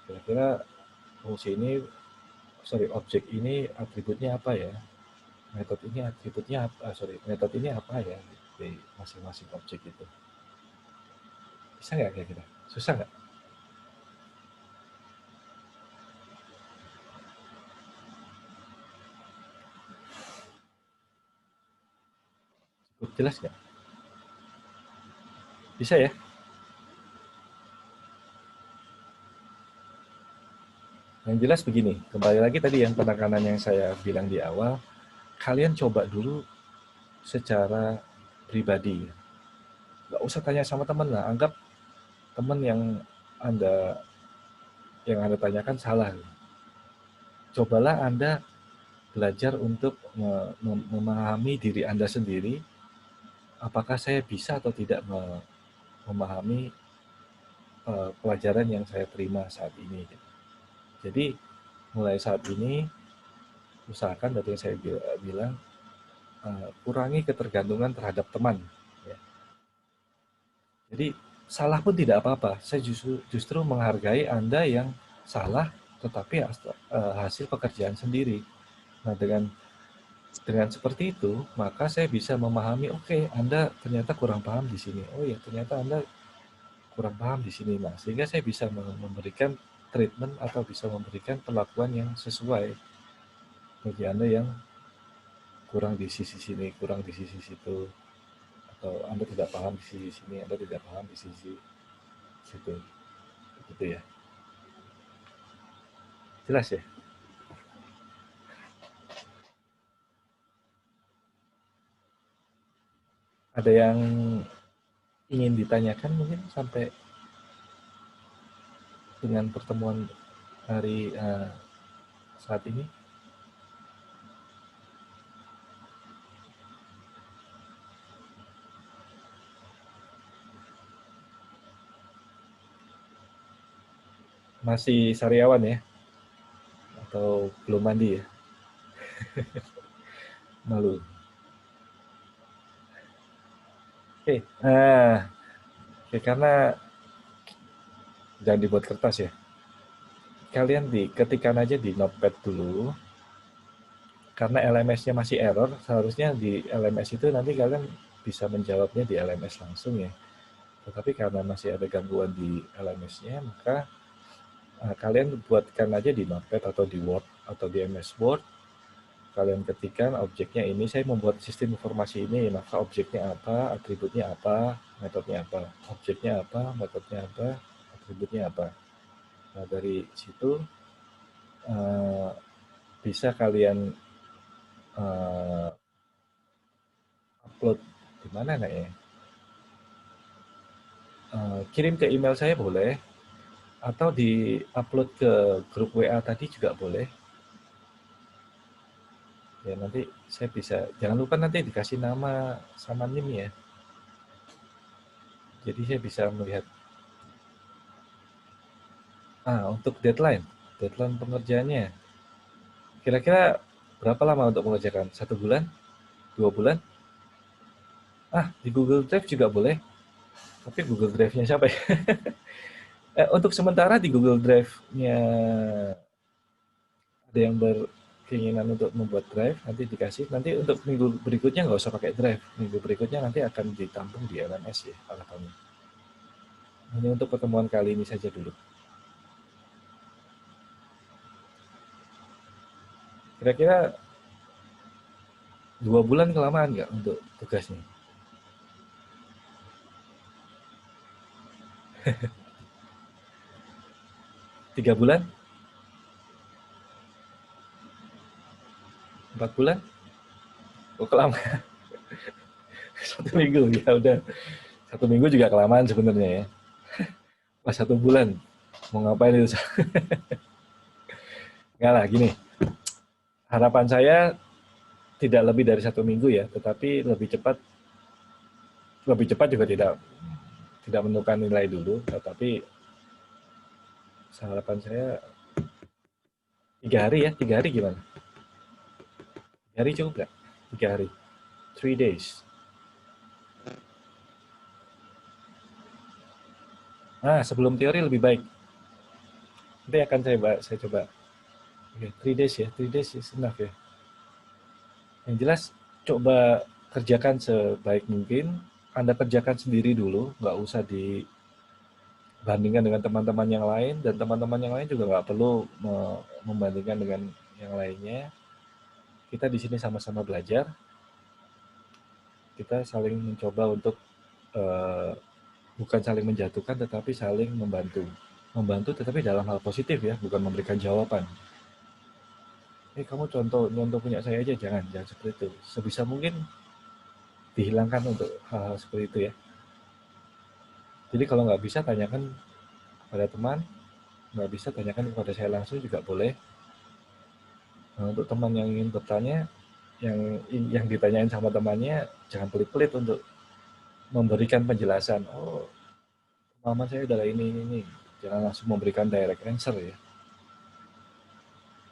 Kira-kira fungsi ini, objek ini atributnya apa ya? Metode ini atributnya apa? Metode ini apa ya di masing-masing objek itu? Bisa nggak kira-kira? Susah nggak? Cukup jelas nggak? Bisa ya? Yang jelas begini, kembali lagi tadi yang penekanan yang saya bilang di awal, kalian coba dulu secara pribadi. Nggak usah tanya sama teman lah, anggap teman yang Anda tanyakan salah. Cobalah Anda belajar untuk memahami diri Anda sendiri, apakah saya bisa atau tidak memahami pelajaran yang saya terima saat ini. Jadi mulai saat ini usahakan dari yang saya bilang kurangi ketergantungan terhadap teman. Ya. Jadi salah pun tidak apa-apa. Saya justru menghargai Anda yang salah, tetapi hasil pekerjaan sendiri. Nah dengan seperti itu, maka saya bisa memahami, oke, Anda ternyata kurang paham di sini. Oh ya, ternyata Anda kurang paham di sini. Nah, sehingga saya bisa memberikan treatment atau bisa memberikan perlakuan yang sesuai bagi Anda yang kurang di sisi sini, kurang di sisi situ, atau Anda tidak paham di sisi sini, Anda tidak paham di sisi situ. Begitu ya. Jelas ya? Ada yang ingin ditanyakan mungkin sampai dengan pertemuan hari saat ini? Masih sariawan ya? Atau belum mandi ya? Malu. Oke, karena jangan dibuat kertas ya. Kalian ketikkan aja di notepad dulu. Karena LMS-nya masih error, seharusnya di LMS itu nanti kalian bisa menjawabnya di LMS langsung ya. Tetapi karena masih ada gangguan di LMS-nya, maka kalian buatkan aja di Notepad atau di Word atau di MS Word. Kalian ketikkan objeknya ini, saya membuat sistem informasi ini, maka objeknya apa, atributnya apa, metodenya apa. Objeknya apa, metodenya apa, atributnya apa. Nah, dari situ bisa kalian upload di mana ya? Kirim ke email saya boleh, atau di upload ke grup WA tadi juga boleh. Ya nanti saya bisa, jangan lupa nanti dikasih nama sama NIM ya. Jadi saya bisa melihat. Untuk deadline pengerjaannya. Kira-kira berapa lama untuk mengerjakan? 1 bulan? 2 bulan? Di Google Drive juga boleh. Tapi Google Drive-nya siapa ya? Untuk sementara di Google Drive-nya ada yang berkeinginan untuk membuat drive, nanti dikasih. Nanti untuk minggu berikutnya nggak usah pakai drive. Minggu berikutnya nanti akan ditampung di LMS ya harapannya. Hanya untuk pertemuan kali ini saja dulu. Kira-kira 2 bulan kelamaan nggak untuk tugasnya? 3 bulan? 4 bulan? Oh kelamaan. 1 minggu ya udah. 1 minggu juga kelamaan sebenarnya ya. Pas 1 bulan mau ngapain itu? Nggak lah gini. Harapan saya tidak lebih dari 1 minggu ya, tetapi lebih cepat juga tidak menentukan nilai dulu, tetapi harapan saya 3 hari ya. 3 hari gimana? 3 hari cukup nggak? 3 hari, 3 days. Sebelum teori lebih baik. Nanti akan saya coba. Oke, 3 days ya, 3 days is enough ya. Yang jelas coba kerjakan sebaik mungkin. Anda kerjakan sendiri dulu, nggak usah dibandingkan dengan teman-teman yang lain, dan teman-teman yang lain juga nggak perlu membandingkan dengan yang lainnya. Kita di sini sama-sama belajar. Kita saling mencoba untuk bukan saling menjatuhkan, tetapi saling membantu. Membantu tetapi dalam hal positif ya, bukan memberikan jawaban. Kamu contoh punya saya aja, jangan seperti itu. Sebisa mungkin dihilangkan untuk hal-hal seperti itu ya. Jadi kalau nggak bisa tanyakan pada teman, nggak bisa tanyakan kepada saya langsung juga boleh. Nah, untuk teman yang ingin bertanya, yang ditanyain sama temannya, jangan pelit-pelit untuk memberikan penjelasan. Oh, pemahaman saya adalah ini. Jangan langsung memberikan direct answer ya.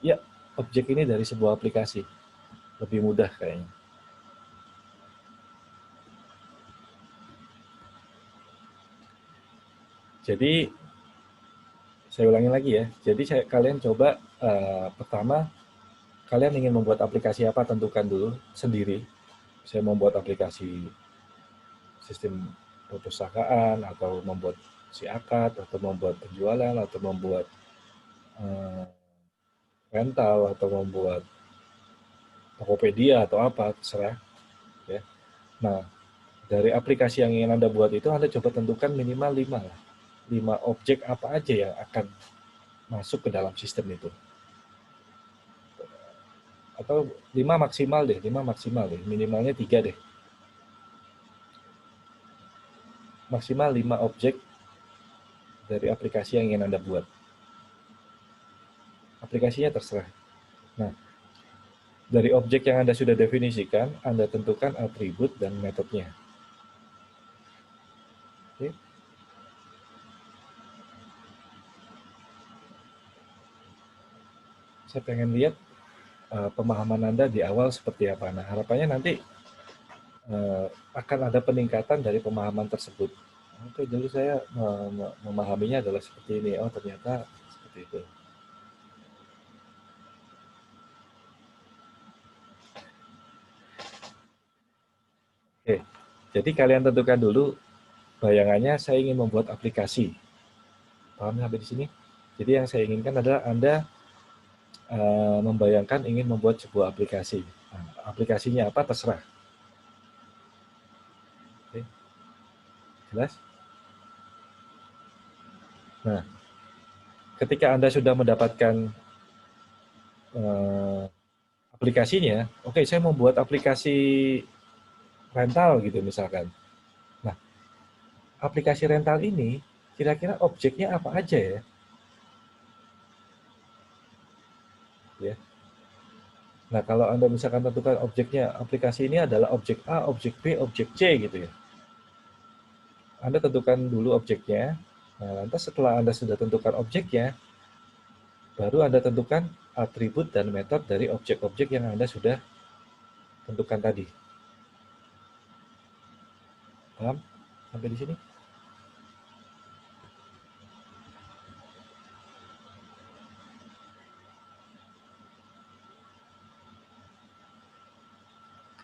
Ya, objek ini dari sebuah aplikasi. Lebih mudah kayaknya. Jadi, saya ulangi lagi ya. Jadi, kalian coba pertama, kalian ingin membuat aplikasi apa, tentukan dulu sendiri. Saya membuat aplikasi sistem perpustakaan, atau membuat si akad, atau membuat penjualan, atau membuat eh, rental, atau membuat Tokopedia atau apa, terserah. Ya. Nah, dari aplikasi yang ingin Anda buat itu, Anda coba tentukan minimal 5 lah. 5 objek apa aja yang akan masuk ke dalam sistem itu. Atau 5 maksimal deh, 5 maksimal deh. Minimalnya 3 deh. Maksimal 5 objek dari aplikasi yang ingin Anda buat. Aplikasinya terserah. Nah, dari objek yang Anda sudah definisikan, Anda tentukan atribut dan metodenya. Oke. Saya pengen lihat pemahaman Anda di awal seperti apa. Nah, harapannya nanti akan ada peningkatan dari pemahaman tersebut. Oke, dulu saya memahaminya adalah seperti ini. Oh, ternyata seperti itu. Oke, jadi kalian tentukan dulu bayangannya. Saya ingin membuat aplikasi. Paham sampai di sini? Jadi yang saya inginkan adalah Anda membayangkan ingin membuat sebuah aplikasi. Nah, aplikasinya apa terserah. Oke, jelas? Nah, ketika Anda sudah mendapatkan aplikasinya, oke, saya mau buat aplikasi rental gitu misalkan. Nah, aplikasi rental ini kira-kira objeknya apa aja ya? Ya. Nah, kalau Anda misalkan tentukan objeknya, aplikasi ini adalah objek A, objek B, objek C gitu ya. Anda tentukan dulu objeknya. Nah, lantas setelah Anda sudah tentukan objeknya, baru Anda tentukan atribut dan metode dari objek-objek yang Anda sudah tentukan tadi. Paham? Sampai di sini?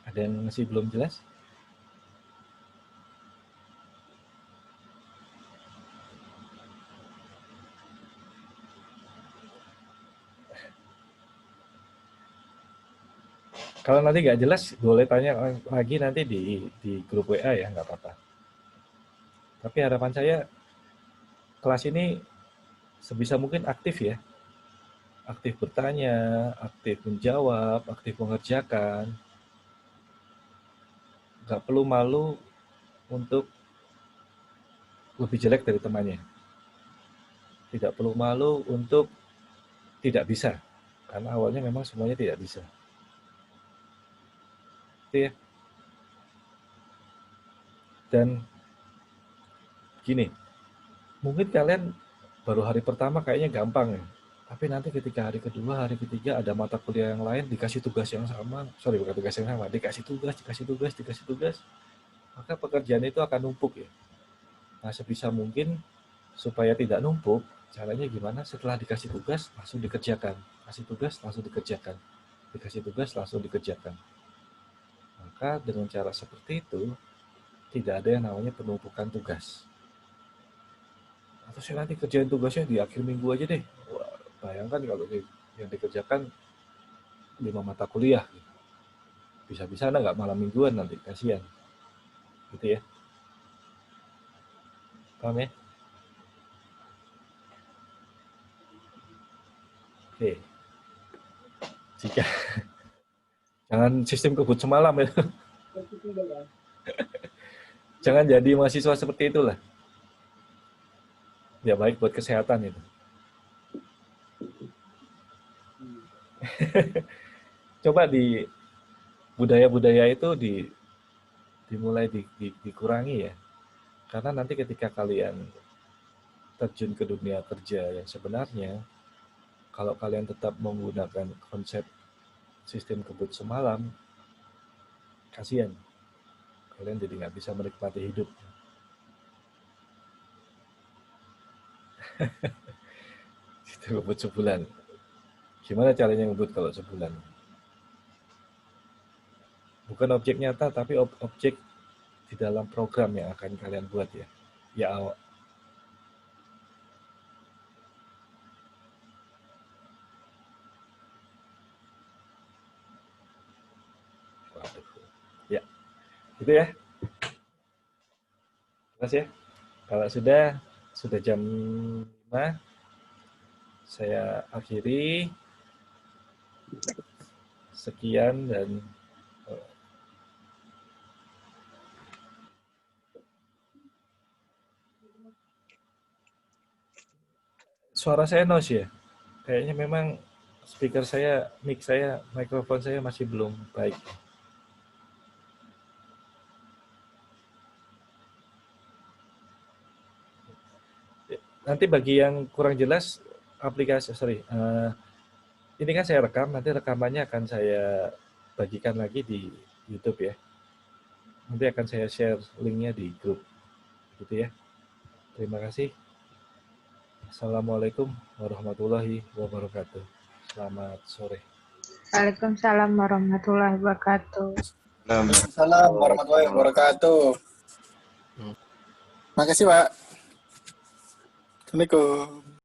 Ada yang masih belum jelas? Kalau nanti nggak jelas, boleh tanya lagi nanti di grup WA ya, nggak apa-apa. Tapi harapan saya, kelas ini sebisa mungkin aktif ya. Aktif bertanya, aktif menjawab, aktif mengerjakan. Nggak perlu malu untuk lebih jelek dari temannya. Tidak perlu malu untuk tidak bisa. Karena awalnya memang semuanya tidak bisa. Itu ya. Dan gini, mungkin kalian baru hari pertama kayaknya gampang ya. Tapi nanti ketika hari kedua, hari ketiga ada mata kuliah yang lain, dikasih tugas yang sama, sorry bukan tugas yang sama, dikasih tugas, maka pekerjaan itu akan numpuk ya. Nah, sebisa mungkin supaya tidak numpuk, caranya gimana? Setelah dikasih tugas, langsung dikerjakan. Kasih tugas, langsung dikerjakan. Dikasih tugas, langsung dikerjakan. Maka dengan cara seperti itu, tidak ada yang namanya penumpukan tugas. Atau saya nanti kerjain tugasnya di akhir minggu aja deh. Wah, bayangkan kalau yang dikerjakan 5 mata kuliah. Bisa-bisa Anda nggak malam mingguan nanti, kasihan. Gitu ya. Paham ya? Oke. Jika jangan sistem kebut semalam ya. Jangan jadi mahasiswa seperti itulah. Ya baik buat kesehatan itu. Coba di budaya-budaya itu dimulai dikurangi ya. Karena nanti ketika kalian terjun ke dunia kerja yang sebenarnya, kalau kalian tetap menggunakan konsep sistem kebut semalam, kasihan. Kalian jadi nggak bisa menikmati hidup. Sistem kebut sebulan. Gimana caranya ngebut kalau sebulan? Bukan objek nyata, tapi objek di dalam program yang akan kalian buat ya. Ya awak. Waduh. Ya, gitu ya. Terima kasih ya. Kalau sudah jam 5, saya akhiri. Sekian dan suara saya noise ya. Kayaknya memang speaker saya, mic saya, mikrofon saya masih belum baik. Nanti bagi yang kurang jelas aplikasi, ini kan saya rekam, nanti rekamannya akan saya bagikan lagi di YouTube ya. Nanti akan saya share linknya di grup, gitu ya. Terima kasih. Assalamualaikum warahmatullahi wabarakatuh. Selamat sore. Waalaikumsalam warahmatullahi wabarakatuh. Waalaikumsalam warahmatullahi wabarakatuh. Makasih, Pak. Assalamualaikum.